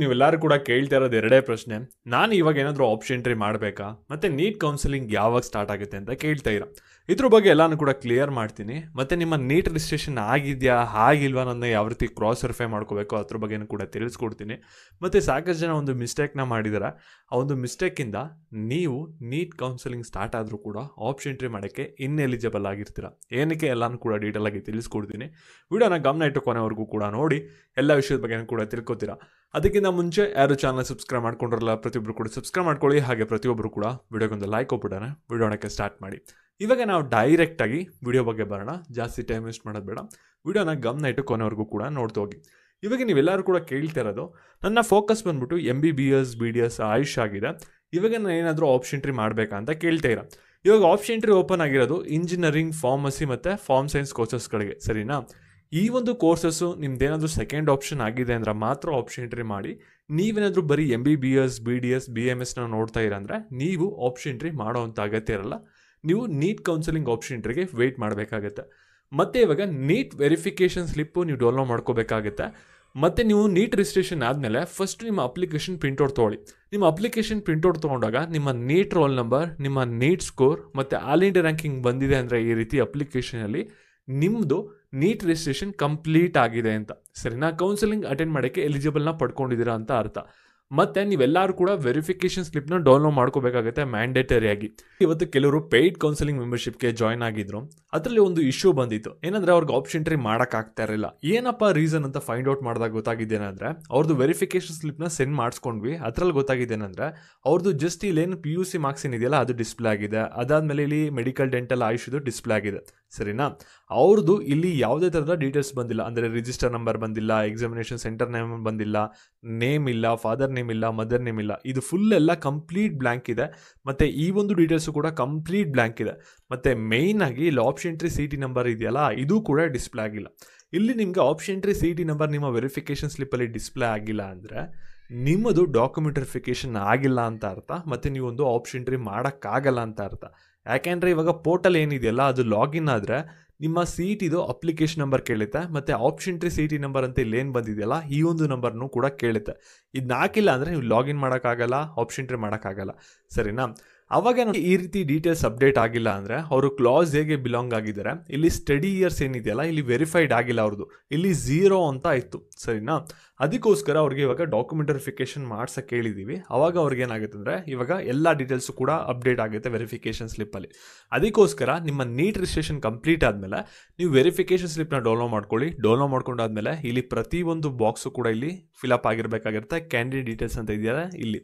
ನೀವೆಲ್ಲರೂ ಕೂಡ ಕೇಳ್ತಾ ಇರೋದು ಎರಡೇ ಪ್ರಶ್ನೆ. ನಾನು ಇವಾಗ ಏನಾದರೂ ಆಪ್ಷನ್ ಎಂಟ್ರಿ ಮಾಡಬೇಕಾ, ಮತ್ತು ನೀಟ್ ಕೌನ್ಸಿಲಿಂಗ್ ಯಾವಾಗ ಸ್ಟಾರ್ಟ್ ಆಗುತ್ತೆ ಅಂತ ಕೇಳ್ತಾ ಇರೋ. ಇದ್ರ ಬಗ್ಗೆ ಎಲ್ಲಾನು ಕೂಡ ಕ್ಲಿಯರ್ ಮಾಡ್ತೀನಿ. ಮತ್ತು ನಿಮ್ಮ ನೀಟ್ ರಿಜಿಸ್ಟ್ರೇಷನ್ ಆಗಿದೆಯಾ ಆಗಿಲ್ವಾ ಅನ್ನೋದನ್ನ ಯಾವ ರೀತಿ ಕ್ರಾಸ್ ವೆರಿಫೈ ಮಾಡ್ಕೋಬೇಕು ಅದ್ರ ಬಗ್ಗೆನೂ ಕೂಡ ತಿಳಿಸ್ಕೊಡ್ತೀನಿ. ಮತ್ತು ಸಾಕಷ್ಟು ಜನ ಒಂದು ಮಿಸ್ಟೇಕ್ನ ಮಾಡಿದ್ದಾರೆ. ಆ ಒಂದು ಮಿಸ್ಟೇಕಿಂದ ನೀವು ನೀಟ್ ಕೌನ್ಸಿಲಿಂಗ್ ಸ್ಟಾರ್ಟ್ ಆದರೂ ಕೂಡ ಆಪ್ಷನ್ ಎಂಟ್ರಿ ಮಾಡೋಕ್ಕೆ ಇನ್ಎಲಿಜಿಬಲ್ ಆಗಿರ್ತೀರ. ಏನಕ್ಕೆ ಎಲ್ಲಾನು ಕೂಡ ಡೀಟೇಲಾಗಿ ತಿಳಿಸ್ಕೊಡ್ತೀನಿ. ವಿಡಿಯೋನ ಗಮನ ಇಟ್ಟು ಕೊನೆವರೆಗೂ ಕೂಡ ನೋಡಿ ಎಲ್ಲ ವಿಷಯದ ಬಗ್ಗೆ ಕೂಡ ತಿಳ್ಕೊತೀರಾ. ಅದಕ್ಕಿಂತ ಮುಂಚೆ ಯಾರು ಚಾನಲ್ ಸಬ್ಸ್ಕ್ರೈಬ್ ಮಾಡ್ಕೊಂಡಿರಲ್ಲ ಪ್ರತಿಯೊಬ್ಬರು ಕೂಡ ಸಬ್ಸ್ಕ್ರೈಬ್ ಮಾಡ್ಕೊಳ್ಳಿ. ಹಾಗೆ ಪ್ರತಿಯೊಬ್ಬರು ಕೂಡ ವಿಡಿಯೋಗೊಂದು ಲೈಕ್ ಕೊಟ್ಬಿಡೋಣ. ವಿಡಿಯೋನಕ್ಕೆ ಸ್ಟಾರ್ಟ್ ಮಾಡಿ. ಇವಾಗ ನಾವು ಡೈರೆಕ್ಟಾಗಿ ವಿಡಿಯೋ ಬಗ್ಗೆ ಬರೋಣ. ಜಾಸ್ತಿ ಟೈಮ್ ವೇಸ್ಟ್ ಮಾಡೋದು ಬೇಡ. ವಿಡಿಯೋನ ಗಮನ ಇಟ್ಟು ಕೊನೆವರೆಗೂ ಕೂಡ ನೋಡ್ತಾ ಹೋಗಿ. ಇವಾಗ ನೀವೆಲ್ಲರೂ ಕೂಡ ಕೇಳ್ತಾ ಇರೋದು, ನನ್ನ ಫೋಕಸ್ ಬಂದ್ಬಿಟ್ಟು MBBS BDS ಆಯುಷ್ ಆಗಿದೆ. ಇವಾಗ ನಾನು ಏನಾದರೂ ಆಪ್ಷನ್ ಎಂಟ್ರಿ ಮಾಡಬೇಕಾ ಅಂತ ಕೇಳ್ತಾ ಇರೋ. ಇವಾಗ ಆಪ್ಷನ್ ಎಂಟ್ರಿ ಓಪನ್ ಆಗಿರೋದು ಇಂಜಿನಿಯರಿಂಗ್, ಫಾರ್ಮಸಿ ಮತ್ತು ಫಾರ್ಮ್ ಸೈನ್ಸ್ ಕೋರ್ಸಸ್ಗಳಿಗೆ, ಸರಿನಾ? ಈ ಒಂದು ಕೋರ್ಸಸ್ಸು ನಿಮ್ದೇನಾದರೂ ಸೆಕೆಂಡ್ ಆಪ್ಷನ್ ಆಗಿದೆ ಅಂದರೆ ಮಾತ್ರ ಆಪ್ಷನ್ ಎಂಟ್ರಿ ಮಾಡಿ. ನೀವೇನಾದರೂ ಬರೀ MBBS BDS BMSನ ನೋಡ್ತಾ ಇರಂದರೆ ನೀವು ಆಪ್ಷನ್ ಎಂಟ್ರಿ ಮಾಡೋವಂಥ ಅಗತ್ಯ ಇರಲ್ಲ. ನೀವು ನೀಟ್ ಕೌನ್ಸಿಲಿಂಗ್ ಆಪ್ಷನ್ ಎಂಟ್ರಿಗೆ ವೆಯ್ಟ್ ಮಾಡಬೇಕಾಗತ್ತೆ. ಮತ್ತು ಇವಾಗ ನೀಟ್ ವೆರಿಫಿಕೇಷನ್ ಸ್ಲಿಪ್ಪು ನೀವು ಡೌನ್ಲೋಡ್ ಮಾಡ್ಕೋಬೇಕಾಗುತ್ತೆ. ಮತ್ತು ನೀವು ನೀಟ್ ರಿಜಿಸ್ಟ್ರೇಷನ್ ಆದಮೇಲೆ ಫಸ್ಟ್ ನಿಮ್ಮ ಅಪ್ಲಿಕೇಶನ್ ಪ್ರಿಂಟ್ಔಟ್ ತೊಗೊಳ್ಳಿ. ನಿಮ್ಮ ಅಪ್ಲಿಕೇಶನ್ ಪ್ರಿಂಟ್ಔಟ್ ತೊಗೊಂಡಾಗ ನಿಮ್ಮ ನೀಟ್ ರೋಲ್ ನಂಬರ್, ನಿಮ್ಮ ನೀಟ್ ಸ್ಕೋರ್ ಮತ್ತು ಆಲ್ ಇಂಡಿಯಾ ರ್ಯಾಂಕಿಂಗ್ ಬಂದಿದೆ ಅಂದರೆ ಈ ರೀತಿ ಅಪ್ಲಿಕೇಶನಲ್ಲಿ ನಿಮ್ಮದು ನೀಟ್ ರಿಜಿಸ್ಟ್ರೇಷನ್ ಕಂಪ್ಲೀಟ್ ಆಗಿದೆ ಅಂತ, ಸರಿನಾ? ಕೌನ್ಸಿಲಿಂಗ್ ಅಟೆಂಡ್ ಮಾಡೋಕ್ಕೆ ಎಲಿಜಿಬಲ್ನ ಪಡ್ಕೊಂಡಿದ್ದೀರಾ ಅಂತ ಅರ್ಥ. ಮತ್ತು ನೀವೆಲ್ಲರೂ ಕೂಡ ವೆರಿಫಿಕೇಷನ್ ಸ್ಲಿಪ್ನ ಡೌನ್ಲೋಡ್ ಮಾಡ್ಕೋಬೇಕಾಗುತ್ತೆ ಮ್ಯಾಂಡೇಟರಿಯಾಗಿ. ಇವತ್ತು ಕೆಲವರು ಪೇಯ್ಡ್ ಕೌನ್ಸಿಲಿಂಗ್ ಮೆಂಬರ್ಶಿಪ್ಗೆ ಜಾಯ್ನ್ ಆಗಿದ್ರು. ಅದರಲ್ಲಿ ಒಂದು ಇಶ್ಯೂ ಬಂದಿತ್ತು. ಏನಂದರೆ ಅವ್ರಿಗೆ ಆಪ್ಷನ್ ಎಂಟ್ರಿ ಮಾಡೋಕ್ಕಾಗ್ತಾ ಇರಲಿಲ್ಲ. ಏನಪ್ಪ ರೀಸನ್ ಅಂತ ಫೈಂಡ್ ಔಟ್ ಮಾಡಿದಾಗ ಗೊತ್ತಾಗಿದ್ದೇನೆಂದರೆ, ಅವ್ರದ್ದು ವೆರಿಫಿಕೇಷನ್ ಸ್ಲಿಪ್ನ ಸೆಂಡ್ ಮಾಡಿಸ್ಕೊಂಡ್ವಿ. ಅದರಲ್ಲಿ ಗೊತ್ತಾಗಿದ್ದೇನೆಂದರೆ ಅವ್ರದ್ದು ಜಸ್ಟ್ ಇಲ್ಲೇನು PUC ಮಾರ್ಕ್ಸ್ ಏನಿದೆಯಲ್ಲ ಅದು ಡಿಸ್ಪ್ಲೇ ಆಗಿದೆ. ಅದಾದಮೇಲೆ ಇಲ್ಲಿ ಮೆಡಿಕಲ್, ಡೆಂಟಲ್, ಆಯುಷ್ದು ಡಿಸ್ಪ್ಲೇ ಆಗಿದೆ, ಸರಿನಾ? ಅವ್ರದ್ದು ಇಲ್ಲಿ ಯಾವುದೇ ಥರದ ಡೀಟೇಲ್ಸ್ ಬಂದಿಲ್ಲ. ಅಂದರೆ ರಿಜಿಸ್ಟರ್ ನಂಬರ್ ಬಂದಿಲ್ಲ, ಎಕ್ಸಾಮಿನೇಷನ್ ಸೆಂಟರ್ ನೇಮ್ ಬಂದಿಲ್ಲ, ನೇಮ್ ಇಲ್ಲ, ಫಾದರ್ ನೇಮ್ ಇಲ್ಲ, ಮದರ್ ನೇಮ್ ಇಲ್ಲ. ಇದು ಫುಲ್ ಎಲ್ಲ ಕಂಪ್ಲೀಟ್ ಬ್ಲ್ಯಾಂಕ್ ಇದೆ. ಮತ್ತು ಈ ಒಂದು ಡೀಟೇಲ್ಸು ಕೂಡ ಕಂಪ್ಲೀಟ್ ಬ್ಲ್ಯಾಂಕ್ ಇದೆ. ಮತ್ತು ಮೇಯ್ನಾಗಿ ಇಲ್ಲಿ ಆಪ್ಷನ್ ಎಂಟ್ರಿ CT ನಂಬರ್ ಇದೆಯಲ್ಲ, ಇದು ಕೂಡ ಡಿಸ್ಪ್ಲೇ ಆಗಿಲ್ಲ. ಇಲ್ಲಿ ನಿಮಗೆ ಆಪ್ಷನ್ ಎಂಟ್ರಿ CT ನಂಬರ್ ನಿಮ್ಮ ವೆರಿಫಿಕೇಷನ್ ಸ್ಲಿಪ್ಪಲ್ಲಿ ಡಿಸ್ಪ್ಲೇ ಆಗಿಲ್ಲ ಅಂದರೆ ನಿಮ್ಮದು ಡಾಕ್ಯುಮೆಂಟ್ ವೆರಿಫಿಕೇಷನ್ ಆಗಿಲ್ಲ ಅಂತ ಅರ್ಥ. ಮತ್ತು ನೀವೊಂದು ಆಪ್ಷನ್ ಎಂಟ್ರಿ ಮಾಡೋಕ್ಕಾಗಲ್ಲ ಅಂತ ಅರ್ಥ. ಯಾಕೆಂದರೆ ಇವಾಗ ಪೋರ್ಟಲ್ ಏನಿದೆಯಲ್ಲ ಅದು ಲಾಗಿನ್ ಆದರೆ ನಿಮ್ಮ CTದು ಅಪ್ಲಿಕೇಶನ್ ನಂಬರ್ ಕೇಳುತ್ತೆ. ಮತ್ತು ಆಪ್ಷನ್ ಎಂಟ್ರಿ CT ನಂಬರ್ ಅಂತ ಇಲ್ಲಿ ಏನು ಬಂದಿದೆಯಲ್ಲ ಈ ಒಂದು ನಂಬರ್ನು ಕೂಡ ಕೇಳುತ್ತೆ. ಇದನ್ನ ಹಾಕಿಲ್ಲ ಅಂದರೆ ನೀವು ಲಾಗಿನ್ ಮಾಡೋಕ್ಕಾಗಲ್ಲ, ಆಪ್ಷನ್ ಎಂಟ್ರಿ ಮಾಡೋಕ್ಕಾಗಲ್ಲ, ಸರಿನಾ? ಅವಾಗ ಈ ರೀತಿ ಡೀಟೇಲ್ಸ್ ಅಪ್ಡೇಟ್ ಆಗಿಲ್ಲ ಅಂದರೆ ಅವರು ಕ್ಲಾಸ್ ಹೇಗೆ ಬಿಲಾಂಗ್ ಆಗಿದ್ದಾರೆ. ಇಲ್ಲಿ ಸ್ಟಡಿ ಇಯರ್ಸ್ ಏನಿದೆಯಲ್ಲ ಇಲ್ಲಿ ವೆರಿಫೈಡ್ ಆಗಿಲ್ಲ ಅವ್ರದ್ದು, ಇಲ್ಲಿ 0 ಅಂತ ಇತ್ತು, ಸರಿನಾ? ಅದಕ್ಕೋಸ್ಕರ ಅವ್ರಿಗೆ ಇವಾಗ ಡಾಕ್ಯುಮೆಂಟ್ ವೆರಿಫಿಕೇಷನ್ ಮಾಡ್ಸಕ್ಕೆ ಹೇಳಿದ್ದೀವಿ. ಅವಾಗ ಅವ್ರಿಗೆ ಏನಾಗುತ್ತೆ ಅಂದರೆ ಇವಾಗ ಎಲ್ಲ ಡೀಟೇಲ್ಸು ಕೂಡ ಅಪ್ಡೇಟ್ ಆಗುತ್ತೆ ವೆರಿಫಿಕೇಷನ್ ಸ್ಲಿಪ್ಪಲ್ಲಿ. ಅದಕ್ಕೋಸ್ಕರ ನಿಮ್ಮ ನೀಟ್ ರಿಜಿಸ್ಟ್ರೇಷನ್ ಕಂಪ್ಲೀಟ್ ಆದಮೇಲೆ ನೀವು ವೆರಿಫಿಕೇಷನ್ ಸ್ಲಿಪ್ನ ಡೌನ್ಲೋಡ್ ಮಾಡ್ಕೊಳ್ಳಿ. ಡೌನ್ಲೋಡ್ ಮಾಡ್ಕೊಂಡಾದ್ಮೇಲೆ ಇಲ್ಲಿ ಪ್ರತಿಯೊಂದು ಬಾಕ್ಸು ಕೂಡ ಇಲ್ಲಿ ಫಿಲಪ್ ಆಗಿರಬೇಕಾಗಿರುತ್ತೆ. ಕ್ಯಾಂಡಿಡೇಟ್ ಡೀಟೇಲ್ಸ್ ಅಂತ ಇದೆಯಲ್ಲ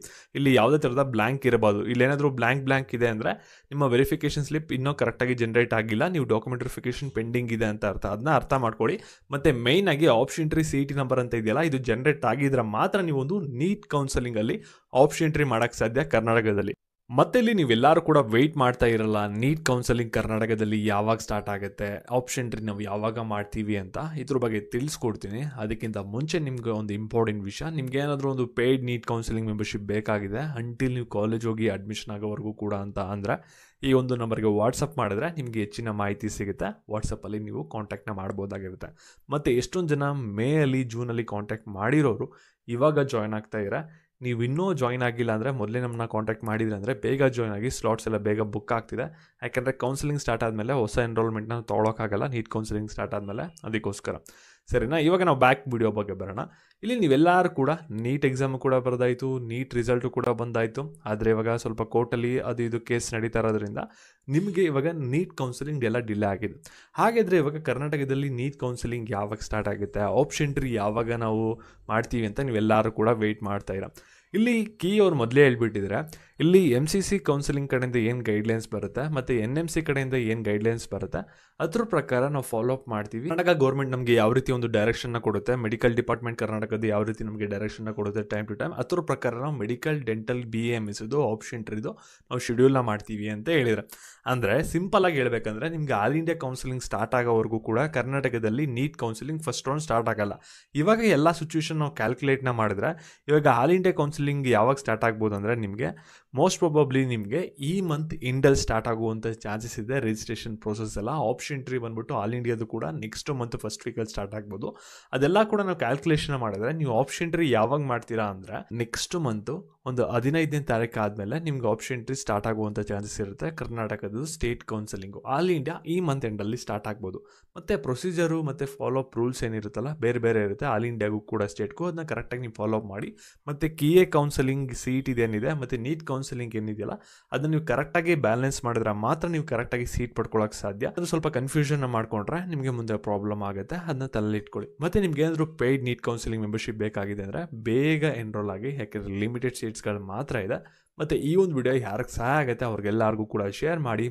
ಇಲ್ಲಿ ಯಾವುದೇ ಥರದ ಬ್ಲ್ಯಾಂಕ್ ಇರಬಾರ್ದು. ಇಲ್ಲೇನಾದರೂ ಬ್ಲ್ಯಾಂಕ್ ಇದೆ ಅಂದರೆ ನಿಮ್ಮ ವೆರಿಫಿಕೇಷನ್ ಸ್ಲಿಪ್ ಇನ್ನೂ ಕರೆಕ್ಟಾಗಿ ಜನರೇಟ್ ಆಗಿಲ್ಲ, ನೀವು ಡಾಕ್ಯುಮೆಂಟ್ ವೆರಿಫಿಕೇಷನ್ ಪೆಂಡಿಂಗ್ ಇದೆ ಅಂತ ಅರ್ಥ. ಅದನ್ನ ಅರ್ಥ ಮಾಡ್ಕೊಳ್ಳಿ. ಮತ್ತು ಮೇಯ್ನಾಗಿ ಆಪ್ಷನ್ ಎಂಟ್ರಿ CT ನಂಬರ್ ಅಂತ ಇದೆಯಲ್ಲ ಇದು ಜನರೇಟ್ ಆಗಿದ್ರೆ ಮಾತ್ರ ನೀವೊಂದು ನೀಟ್ ಕೌನ್ಸಿಲಿಂಗಲ್ಲಿ ಆಪ್ಷನ್ ಎಂಟ್ರಿ ಮಾಡೋಕ್ಕೆ ಸಾಧ್ಯ ಕರ್ನಾಟಕದಲ್ಲಿ. ಮತ್ತೆ ಇಲ್ಲಿ ನೀವೆಲ್ಲರೂ ಕೂಡ ವೆಯ್ಟ್ ಮಾಡ್ತಾ ಇರಲ್ಲ, ನೀಟ್ ಕೌನ್ಸಿಲಿಂಗ್ ಕರ್ನಾಟಕದಲ್ಲಿ ಯಾವಾಗ ಸ್ಟಾರ್ಟ್ ಆಗುತ್ತೆ, ಆಪ್ಷನ್ ಎಂಟ್ರಿ ನಾವು ಯಾವಾಗ ಮಾಡ್ತೀವಿ ಅಂತ ಇದ್ರ ಬಗ್ಗೆ ತಿಳಿಸ್ಕೊಡ್ತೀನಿ. ಅದಕ್ಕಿಂತ ಮುಂಚೆ ನಿಮ್ಗೆ ಒಂದು ಇಂಪಾರ್ಟೆಂಟ್ ವಿಷಯ, ನಿಮ್ಗೆ ಏನಾದರೂ ಒಂದು ಪೇಯ್ಡ್ ನೀಟ್ ಕೌನ್ಸಿಲಿಂಗ್ ಮೆಂಬರ್ಶಿಪ್ ಬೇಕಾಗಿದೆ ಅಂಟಿಲ್ ನೀವು ಕಾಲೇಜ್ ಹೋಗಿ ಅಡ್ಮಿಷನ್ ಆಗೋವರೆಗೂ ಕೂಡ ಅಂತ ಅಂದರೆ ಈ ಒಂದು ನಂಬರ್ಗೆ ವಾಟ್ಸಪ್ ಮಾಡಿದ್ರೆ ನಿಮಗೆ ಹೆಚ್ಚಿನ ಮಾಹಿತಿ ಸಿಗುತ್ತೆ. ವಾಟ್ಸಪ್ಪಲ್ಲಿ ನೀವು ಕಾಂಟ್ಯಾಕ್ಟ್ನ ಮಾಡ್ಬೋದಾಗಿರುತ್ತೆ. ಮತ್ತು ಎಷ್ಟೊಂದು ಜನ ಮೇಯಲ್ಲಿ ಜೂನಲ್ಲಿ ಕಾಂಟ್ಯಾಕ್ಟ್ ಮಾಡಿರೋರು ಇವಾಗ ಜಾಯ್ನ್ ಆಗ್ತಾ ಇದ್ದಾರೆ. ನೀವು ಇನ್ನೂ ಜಾಯ್ನ್ ಆಗಿಲ್ಲ ಅಂದರೆ ಮೊದಲೇ ನಮ್ಮನ್ನ ಕಾಂಟ್ಯಾಕ್ಟ್ ಮಾಡಿದ್ರೆ ಅಂದರೆ ಬೇಗ ಜಾಯ್ನ್ ಆಗಿ, ಸ್ಲಾಟ್ಸ್ ಎಲ್ಲ ಬೇಗ ಬುಕ್ ಆಗ್ತಿದೆ. ಯಾಕೆಂದರೆ ಕೌನ್ಸಿಲಿಂಗ್ ಸ್ಟಾರ್ಟ್ ಆದಮೇಲೆ ಹೊಸ ಎನ್ರೋಲ್ಮೆಂಟ್ನ ತೊಗೊಳಕ್ಕಾಗಲ್ಲ ನೀಟ್ ಕೌನ್ಸಿಲಿಂಗ್ ಸ್ಟಾರ್ಟ್ ಆದಮೇಲೆ, ಅದಕ್ಕೋಸ್ಕರ, ಸರಿನಾ? ಇವಾಗ ನಾವು ಬ್ಯಾಕ್ ವಿಡಿಯೋ ಬಗ್ಗೆ ಬರೋಣ. ಇಲ್ಲಿ ನೀವೆಲ್ಲರೂ ಕೂಡ ನೀಟ್ ಎಕ್ಸಾಮು ಕೂಡ ಬರೆದಾಯಿತು, ನೀಟ್ ರಿಸಲ್ಟು ಕೂಡ ಬಂದಾಯಿತು. ಆದರೆ ಇವಾಗ ಸ್ವಲ್ಪ ಕೋರ್ಟಲ್ಲಿ ಇದು ಕೇಸ್ ನಡೀತಾ ಇರೋದ್ರಿಂದ ನಿಮಗೆ ಇವಾಗ ನೀಟ್ ಕೌನ್ಸಿಲಿಂಗ್ ಎಲ್ಲ ಡಿಲೇ ಆಗಿದೆ. ಹಾಗಾದರೆ ಇವಾಗ ಕರ್ನಾಟಕದಲ್ಲಿ ನೀಟ್ ಕೌನ್ಸಿಲಿಂಗ್ ಯಾವಾಗ ಸ್ಟಾರ್ಟ್ ಆಗುತ್ತೆ, ಆಪ್ಷನ್ ಎಂಟ್ರಿ ಯಾವಾಗ ನಾವು ಮಾಡ್ತೀವಿ ಅಂತ ನೀವೆಲ್ಲರೂ ಕೂಡ ವೆಯ್ಟ್ ಮಾಡ್ತಾಯಿರ. ಇಲ್ಲಿ ಕೀ ಅವ್ರು ಮೊದಲೇ ಹೇಳ್ಬಿಟ್ಟಿದ್ರೆ ಇಲ್ಲಿ MCC ಕೌನ್ಸಿಲಿಂಗ್ ಕಡೆಯಿಂದ ಏನು ಗೈಡ್ಲೈನ್ಸ್ ಬರುತ್ತೆ ಮತ್ತು NMC ಕಡೆಯಿಂದ ಏನು ಗೈಡ್ಲೈನ್ಸ್ ಬರುತ್ತೆ ಅದ್ರ ಪ್ರಕಾರ ನಾವು ಫಾಲೋ ಅಪ್ ಮಾಡ್ತೀವಿ. ಕರ್ನಾಟಕ ಗೌರ್ಮೆಂಟ್ ನಮಗೆ ಯಾವ ರೀತಿ ಒಂದು ಡೈರೆಕ್ಷನ್ನ ಕೊಡುತ್ತೆ, ಮೆಡಿಕಲ್ ಡಿಪಾರ್ಟ್ಮೆಂಟ್ ಕರ್ನಾಟಕದ ಯಾವ ರೀತಿ ನಮಗೆ ಡೈರೆಕ್ಷನ್ನ ಕೊಡುತ್ತೆ ಟೈಮ್ ಟು ಟೈಮ್, ಅದ್ರ ಪ್ರಕಾರ ನಾವು ಮೆಡಿಕಲ್, ಡೆಂಟಲ್, BAMS ಆಪ್ಷನ್ ಎಂಟ್ರಿದು ನಾವು ಶೆಡ್ಯೂಲ್ನ ಮಾಡ್ತೀವಿ ಅಂತ ಹೇಳಿದರೆ. ಅಂದರೆ ಸಿಂಪಲಾಗಿ ಹೇಳ್ಬೇಕಂದ್ರೆ ನಿಮಗೆ ಆಲ್ ಇಂಡಿಯಾ ಕೌನ್ಸಿಲಿಂಗ್ ಸ್ಟಾರ್ಟ್ ಆಗೋವರೆಗೂ ಕೂಡ ಕರ್ನಾಟಕದಲ್ಲಿ NEET counselling first round start ಆಗಲ್ಲ. ಇವಾಗ ಎಲ್ಲ ಸಿಚುವೇಶನ್ ನಾವು ಕ್ಯಾಲ್ಕುಲೇಟ್ನ ಮಾಡಿದ್ರೆ ಇವಾಗ ಆಲ್ ಇಂಡಿಯಾ ಕೌನ್ಸಿಲಿಂಗ್ ಯಾವಾಗ ಸ್ಟಾರ್ಟ್ ಆಗ್ಬೋದು ಅಂದರೆ ನಿಮಗೆ ಮೋಸ್ಟ್ ಪ್ರಾಬಬ್ಲಿ ನಿಮಗೆ ಈ ಮಂತ್ ಇಂಡಲ್ಲಿ ಸ್ಟಾರ್ಟ್ ಆಗುವಂಥ ಚಾನ್ಸಸ್ ಇದೆ. ರಿಜಿಸ್ಟ್ರೇಷನ್ ಪ್ರೋಸೆಸ್ ಎಲ್ಲ ಆಪ್ಷನ್ ಎಂಟ್ರಿ ಬಂದ್ಬಿಟ್ಟು ಆಲ್ ಇಂಡಿಯಾದು ಕೂಡ ನೆಕ್ಸ್ಟ್ ಮಂತ್ ಫಸ್ಟ್ ವೀಕಲ್ಲಿ ಸ್ಟಾರ್ಟ್ ಆಗ್ಬೋದು. ಅದೆಲ್ಲ ಕೂಡ ನಾವು ಕ್ಯಾಲ್ಕುಲೇಷನ್ ಮಾಡಿದ್ರೆ ನೀವು ಆಪ್ಷನ್ ಎಂಟ್ರಿ ಯಾವಾಗ ಮಾಡ್ತೀರಾ ಅಂದರೆ ನೆಕ್ಸ್ಟ್ ಮಂತು ಒಂದು 15ನೇ ತಾರೀಕು ಆದಮೇಲೆ ನಿಮ್ಗೆ ಆಪ್ಷನ್ ಎಂಟ್ರಿ ಸ್ಟಾರ್ಟ್ ಆಗುವಂಥ ಚಾನ್ಸಸ್ ಇರುತ್ತೆ. ಕರ್ನಾಟಕದ ಸ್ಟೇಟ್ ಕೌನ್ಸಿಲಿಂಗು ಆಲ್ ಇಂಡಿಯಾ ಈ ಮಂತ್ ಎಂಡಲ್ಲಿ ಸ್ಟಾರ್ಟ್ ಆಗ್ಬೋದು. ಮತ್ತು ಪ್ರೊಸೀಜರು ಮತ್ತು ಫಾಲೋ ಅಪ್ ರೂಲ್ಸ್ ಏನಿರುತ್ತಲ್ಲ ಬೇರೆ ಬೇರೆ ಇರುತ್ತೆ. ಆಲ್ ಇಂಡಿಯಾಗೂ ಕೂಡ ಸ್ಟೇಟ್ಗೂ ಅದನ್ನ ಕರೆಕ್ಟಾಗಿ ನೀವು ಫಾಲೋ ಅಪ್ ಮಾಡಿ. ಮತ್ತು KA ಕೌನ್ಸಿಲಿಂಗ್ ಸೀಟ್ ಇದೇನಿದೆ ಮತ್ತು ನೀಟ್ ಕೌನ್ಸಿಲಿಂಗ್ ಏನಿದೆಯಲ್ಲ ಅದನ್ನು ನೀವು ಕರೆಕ್ಟಾಗಿ ಬ್ಯಾಲೆನ್ಸ್ ಮಾಡಿದ್ರೆ ಮಾತ್ರ ನೀವು ಕರೆಕ್ಟಾಗಿ ಸೀಟ್ ಪಡ್ಕೊಳ್ಳೋಕೆ ಸಾಧ್ಯ. ಅದು ಸ್ವಲ್ಪ ಕನ್ಫ್ಯೂಷನ್ ಮಾಡ್ಕೊಂಡ್ರೆ ನಿಮಗೆ ಮುಂದೆ ಪ್ರಾಬ್ಲಮ್ ಆಗುತ್ತೆ. ಅದನ್ನ ತಲೆಯಲ್ಲಿ ಇಟ್ಕೊಳ್ಳಿ. ಮತ್ತು ನಿಮ್ಗೆ ಏನಾದರೂ ಪೇಯ್ಡ್ ನೀಟ್ ಕೌನ್ಸಿಲಿಂಗ್ ಮೆಂಬರ್ಶಿಪ್ ಬೇಕಾಗಿದೆ ಅಂದರೆ ಬೇಗ ಎನ್ರೋಲ್ ಆಗಿ, ಯಾಕೆಂದರೆ ಲಿಮಿಟೆಡ್ ಸೀಟ್ಸ್ಗಳು ಮಾತ್ರ ಇದೆ. ಮತ್ತು ಈ ಒಂದು ವಿಡಿಯೋ ಯಾರಿಗೆ ಸಹಾಯ ಆಗುತ್ತೆ ಅವ್ರಿಗೆಲ್ಲರಿಗೂ ಕೂಡ ಶೇರ್ ಮಾಡಿ.